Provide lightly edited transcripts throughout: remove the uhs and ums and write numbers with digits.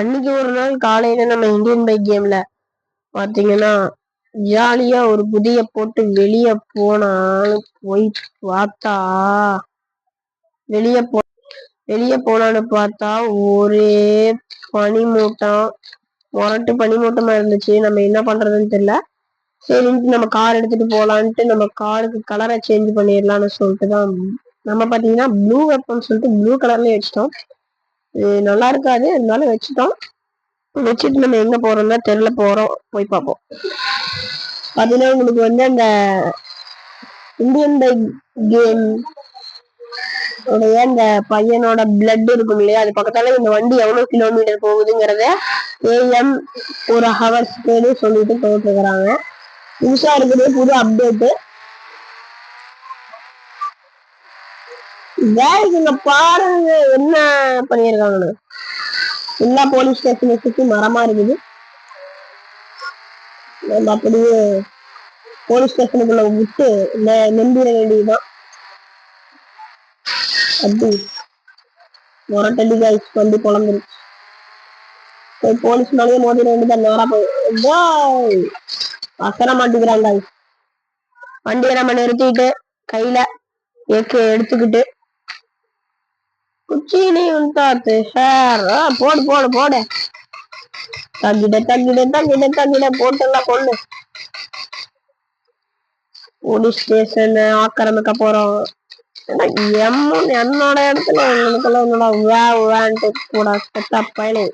அன்னைக்கு ஒரு நாள் காலையில நம்ம இந்தியன் பைக் கேம்ல பாத்தீங்கன்னா ஜாலியா ஒரு புதிய போட்டு வெளிய போய் பார்த்தா வெளிய போ வெளிய போலான்னு பார்த்தா ஒரே பனிமூட்டம், முரட்டு பனிமூட்டமா இருந்துச்சு. நம்ம என்ன பண்றதுன்னு தெரியல. சரின்ட்டு நம்ம கார் எடுத்துட்டு போலான்ட்டு நம்ம காருக்கு கலரை சேஞ்ச் பண்ணிடலாம்னு சொல்லிட்டுதான் நம்ம பாத்தீங்கன்னா ப்ளூ வெப்பன் சொல்லிட்டு ப்ளூ கலர்லயே வச்சிட்டோம். இது நல்லா இருக்காது, இருந்தாலும் வச்சுட்டோம். வச்சுட்டு நம்ம எங்க போறோம்னா தெருல போய் பார்ப்போம். பாத்தீங்கன்னா உங்களுக்கு வந்து அந்த இந்தியன் பைக் கேம் உடைய அந்த பையனோட பிளட் இருக்கும் இல்லையா, அது பக்கத்தால இந்த வண்டி எவ்வளவு கிலோமீட்டர் போகுதுங்கிறத AM ஒரு ஹவர்ஸ்க்கு சொல்லிட்டு போயிட்டு இருக்கிறாங்க. புதுசா இருக்குது, புது அப்டேட்டு. இங்க பாருங்க என்ன பண்ணிருக்காங்கன்னு. எல்லா போலீஸ் ஸ்டேஷனை சுத்தி மரமா இருக்குது. நம்ம அப்படியே போலீஸ் ஸ்டேஷனுக்குள்ள விட்டு நம்பிட வேண்டியதுதான். அப்படி முரட்டடி காய்ச்சி வந்து குழந்துருச்சு. போலீஸ் மேலேயே மோதிர வேண்டியதான். நேரா போய் அசர மாட்டேங்கிறாங்க. வண்டியை நம்ம நிறுத்திட்டு கையில எடுத்துக்கிட்டு குச்சியிலையும் தாத்து போடு போடு போடு தங்கிட போட்டுலாம் கொண்டு போலீஸ் ஸ்டேஷன் ஆக்கிரமிக்க போறோம். என்னோட இடத்துல எங்களுக்கெல்லாம் என்னோட வேன்ட்டு கூட செத்தா பயணி.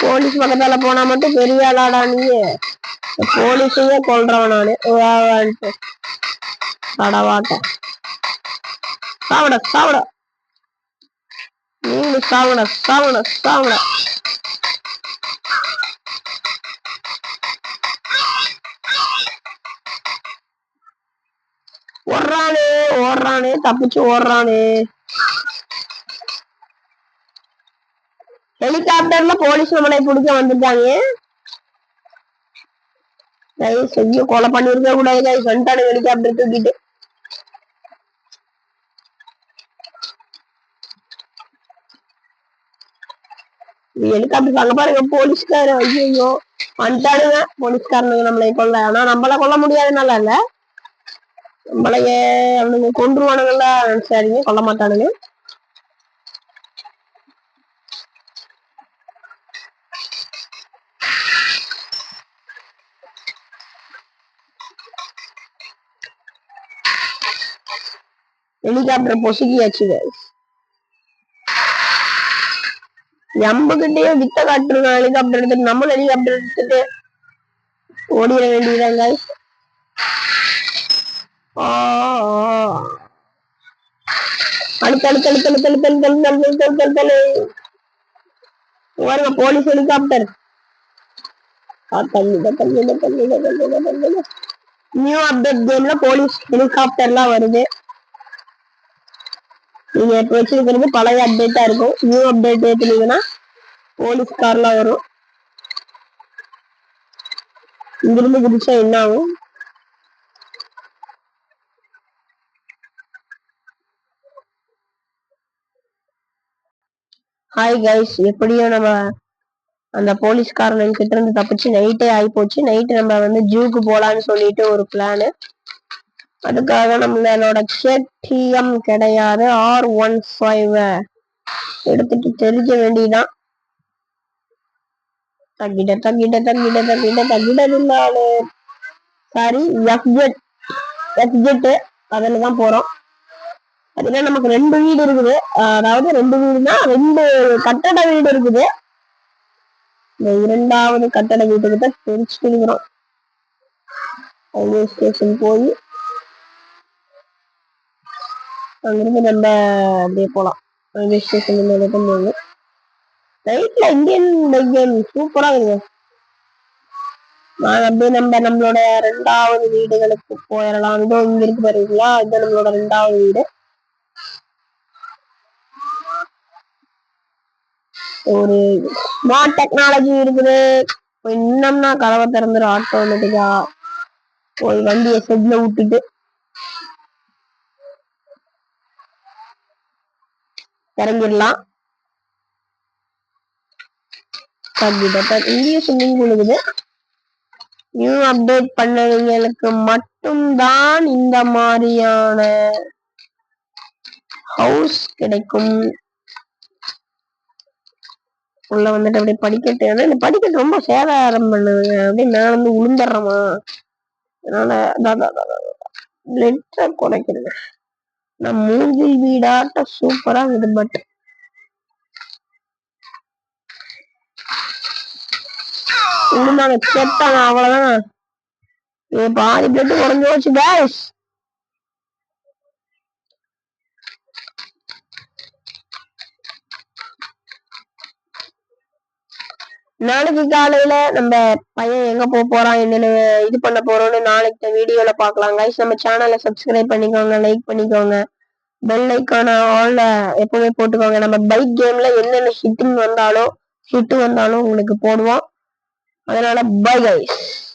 போலீஸ் பக்கத்தால போனா மட்டும் பெரிய ஆளாடா நீ, போலீஸையே கொல்றவன் நானு. வேன்ட்டு கடவாட்ட சாவிட நீங்க சாவிட ஓடுறானே தப்பிச்சு ஓடுறானே. ஹெலிகாப்டர்ல போலீஸ் நம்மளை பிடிக்க வந்துட்டாங்க. செய்ய கொலை பண்ணிருக்க கூடாது. வந்துட்டானு ஹெலிகாப்டர் தூக்கிட்டு. ஹெலிகாப்டர் அங்க பாருங்க போலீஸ்காரன். ஐயோ வந்துட்டானுங்க போலீஸ்காரனுங்க நம்மளை கொல்ல. ஆனா நம்மள கொல்ல முடியாதுனால இல்ல, நம்மளையே அவனுங்க கொன்றுவானுங்கல்ல. சரிங்க, கொல்ல மாட்டானுங்க. ஹெலிகாப்டர் பொசுக்கியாச்சு. எம்பகிட்டயே வித்த காட்டுருக்கான். ஹெலிகாப்டர் எடுத்துட்டு நம்மளும் ஹெலிகாப்டர் எடுத்துட்டு ஓடிட வேண்டியதாங்க. போலீஸ் ஹெலிகாப்டர் நியூ அப்டேட் கேம்ல போலீஸ் ஹெலிகாப்டர்லாம் வருது. நீங்க இப்ப வச்சிருக்கிறது பழைய அப்டேட்டா இருக்கும். நியூ அப்டேட் ஏத்துனீங்கன்னா போலீஸ் கார்லாம் வரும். இங்கிருந்து குதிச்சா என்ன ஆகும்? ஹாய் கைஸ், எப்படியோ நம்ம அந்த போலீஸ்காரன் கிட்ட இருந்து தப்பிச்சு நைட்டே ஆயிப்போச்சு. நைட்டு நம்ம வந்து ஜூக்கு போலான்னு சொல்லிட்டு ஒரு பிளானு. அதுக்காக நம்மளோட KTM கிடையாது, R15 எடுத்துட்டு தெரிஞ்ச வேண்டியதான். தங்கிடதுனால சாரி எஃப்ஜெட் அதுலதான் போறோம். அதுல நமக்கு 2 வீடு இருக்குது. அதாவது 2 வீடுனா 2 கட்டட வீடு இருக்குது. இந்த 2வது கட்டட வீட்டுக்கிட்ட தெரிஞ்சுக்கிறோம். ரயில்வே ஸ்டேஷன் போய் அங்கிருந்து நம்ம அப்படியே போலாம். ரயில்வே ஸ்டேஷன் போங்க. நைட்ல இந்தியன் பைக் கேம் சூப்பரா இருக்குது. நான் அப்படியே நம்மளோட 2வது வீடுகளுக்கு போயிடலாம். இதோ இங்க இருக்கு பாருங்களா, இது நம்மளோட 2வது வீடு. ஒரு ஸ்மார்ட் டெக்னாலஜி இருக்குது. இன்னம்னா கதவை திறந்துடும் ஆட்டோமேட்டிக்கா. ஒரு வண்டியை செட்ல விட்டுட்டு இறங்கிடலாம். இங்கேயும் ஸ்விம்மிங் பூல் இருக்குது. நியூ அப்டேட் பண்ணவங்களுக்கு மட்டும்தான் இந்த மாதிரியான ஹவுஸ் கிடைக்கும். உள்ள வந்துட்டு அப்படியே படிக்கட்டு, ஆனா இந்த படிக்கட்டு ரொம்ப சேதாரம் பண்ணுதுங்க. அப்படியே மேல இருந்து உளுந்துடுறோமா, அதனால லெட்டரை குறைக்கிறேன். நான் மூங்கில் வீடாட்ட சூப்பரா இருக்குது. பட் உளுந்தாங்க செத்தாங்க, அவ்வளவுதான். பாதி பிளட் குறைஞ்சு போச்சு கைஸ். நாளைக்கு காலையில நம்ம பையன் எங்க போறான், என்னன்னு இது பண்ண போறோம்னு நாளைக்கு வீடியோல பாக்கலாம் கைஸ். நம்ம சேனலை சப்ஸ்கிரைப் பண்ணிக்கோங்க, லைக் பண்ணிக்கோங்க, பெல் ஐக்கான ஆல்ல எப்பவுமே போட்டுக்கோங்க. நம்ம பைக் கேம்ல என்னென்ன ஹிட் வந்தாலும் உங்களுக்கு போடுவோம். அதனால பை கைஸ்.